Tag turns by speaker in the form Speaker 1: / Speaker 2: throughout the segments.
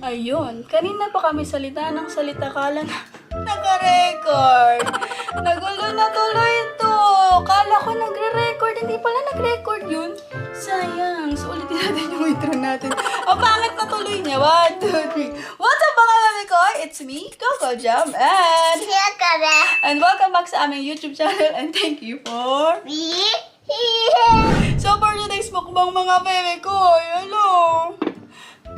Speaker 1: Ayun, kanina pa kami salita ng salita, kala na naka-record. Nagulo na tuloy ito. Kala ko nagre-record, hindi pala nag-record yun. Sayang, so ulitin natin yung intro natin. Ang pangit na tuloy niya. 1, 2, 3. What's up mga kami ko? It's me, Cocojam, and welcome back sa aming YouTube channel, and thank you for... So for today's mukbang mga bebe ko, hello!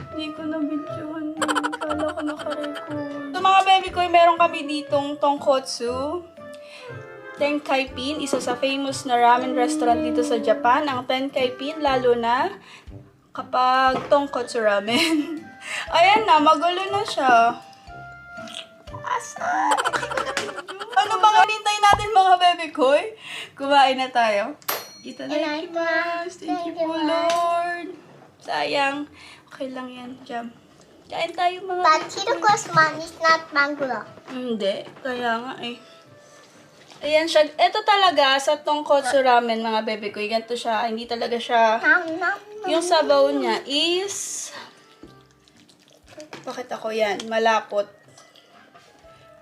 Speaker 1: Hindi ko na-videohan na. Kala ko naka-record. So mga baby ko, meron kami ditong tonkotsu. Tenkaippin, isa sa famous na ramen restaurant dito sa Japan. Ang tenkaippin, lalo na kapag tonkotsu ramen. Ayan na, magulo na siya. Asa? Hindi ko na-video. Ano bang hinintay natin mga baby ko? Kumain na tayo. Itadakimasu. Thank you po, Lord. Sayang. Okay lang yan, Jam. Kain tayo mga
Speaker 2: But Chirukosman is not mango.
Speaker 1: Hindi. Kaya nga eh. Ayan siya. Ito talaga sa tonkotsu ramen, mga bebe ko. Ganito siya. Hindi talaga siya. Yung sabaw niya is... Bakit ako yan? Malapot.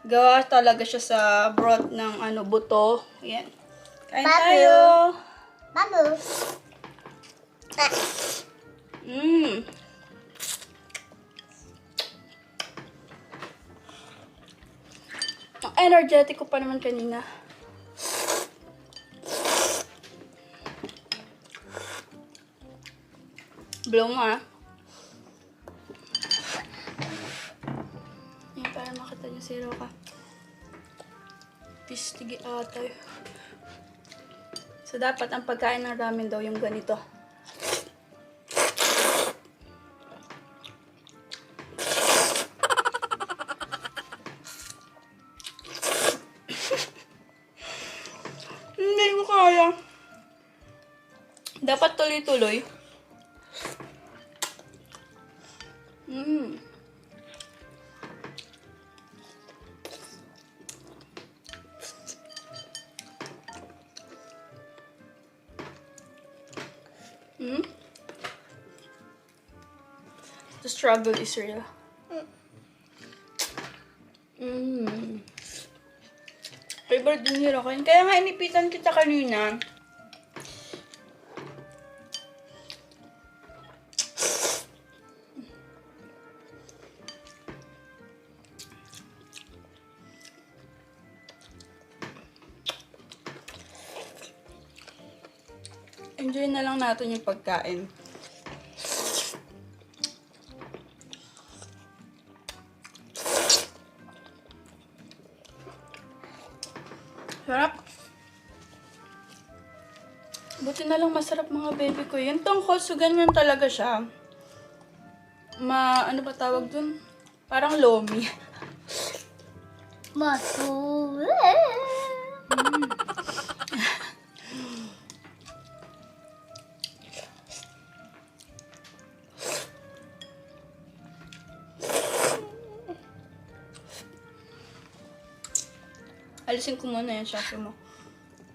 Speaker 1: Gawa talaga siya sa broth ng buto. Ayan. Kain tayo.
Speaker 2: Babu.
Speaker 1: Ang energetic ko pa naman kanina. Blow mo ah. Yan, para makita niyo zero ka. Pistigi atay. So, dapat ang pagkain ng ramen daw yung ganito. Hindi ko kaya. Dapat tuloy-tuloy. The struggle is real. Favorite din nila ko. Kaya nga inipitan kita kanina. Enjoy na lang natin yung pagkain. Sarap. Buti na lang masarap mga baby ko. Yung tonkotsu, ganyan talaga siya. Ano ba tawag dun? Parang lomi.
Speaker 2: Masu.
Speaker 1: Alisin ko muna yung shampoo mo.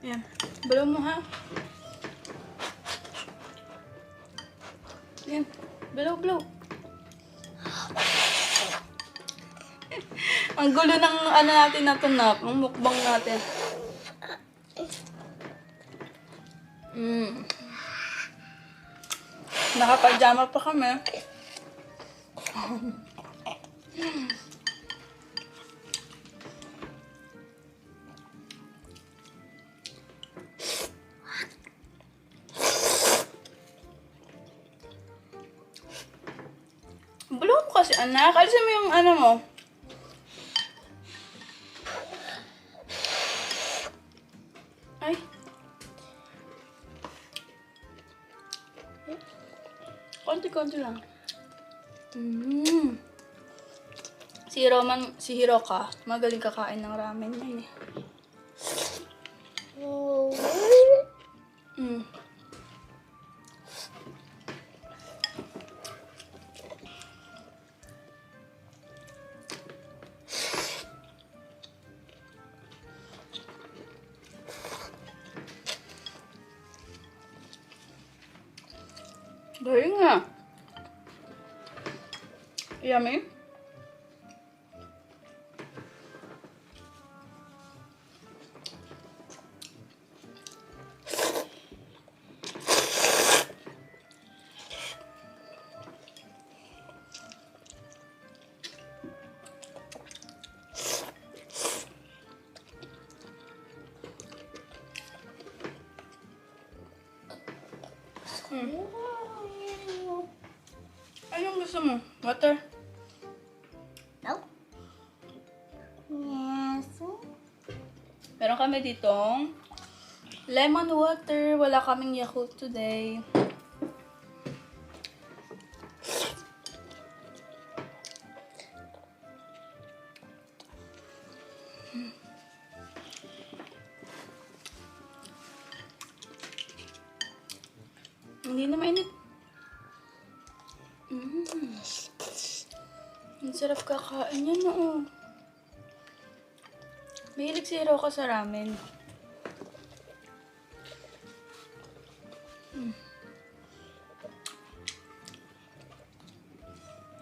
Speaker 1: Ayan. Blow mo ha. Ayan. Blow. Ang gulo ng ano natin na to, nak. Ang mukbang natin. Nakapajama pa kami. Bulong mo kasi, anak. Alisin mo yung ano mo. Ay. Konti-konti lang. Si Hiroka, magaling kakain ng ramen yan eh. Galing nga. Yummy. Anong gusto mo? Water?
Speaker 2: No? Yes.
Speaker 1: Meron kami ditong lemon water. Wala kaming Yakult today. Hindi na mainit. Ang sarap kakain yan, oo. Mahilig si Hiroka sa ramen.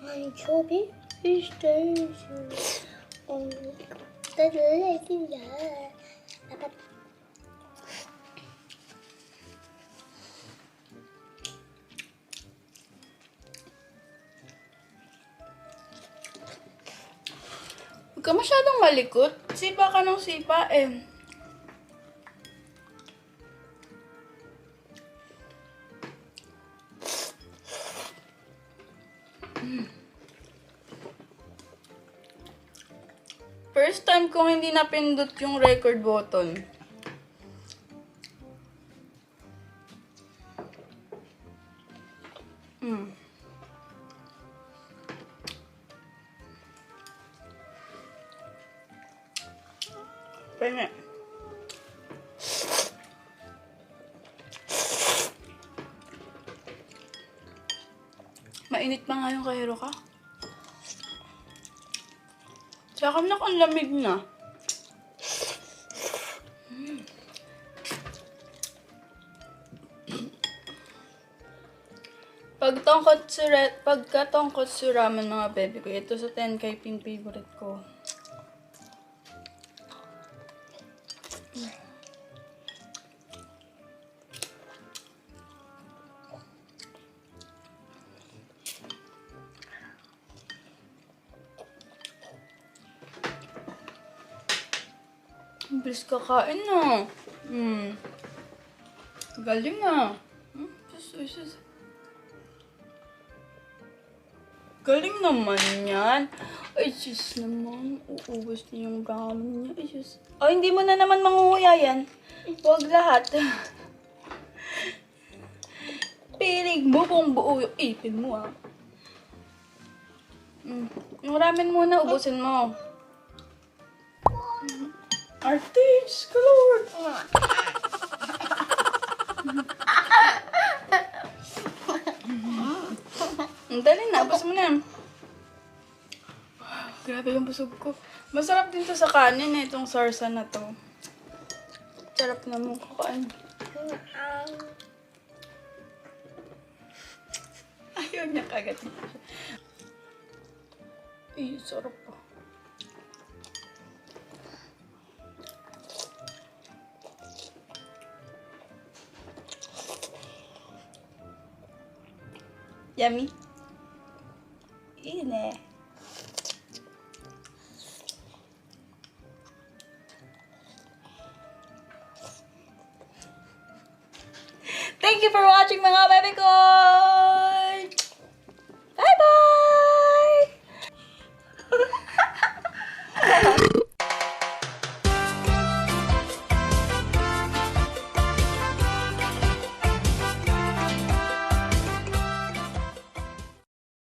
Speaker 2: Anchovy fish station. Dapat
Speaker 1: Huwag ka masyadong malikot. Sipa ka ng sipa eh. First time kong hindi napindot yung record button. Pwede. Mainit pa nga yung kahiro ka. Tsaka na ang lamig na. Pagka tonkotsu ramen mga baby ko, ito sa Tenkaippin favorite ko. Ang bilis kakain na. Galing na. Sus. Galing naman yan. Ay, sus naman. Uubos niya yung ramen niya. Ay, sus. Oh, hindi mo na naman mangunguya yan. Huwag lahat. Pilig mo kung buo yung ipin mo, ah. Yung ramen muna, ubusin mo. Artist, Lord. Dali na, ubos mo na. Wow, grabe yung busog ko. Masarap din to sa kanin eh, itong sarsa na to. Sarap na mo kakain. Ayaw niya kagat. Ay, sarap pa. Yummy? Ine. Thank you for watching mga bebe ko!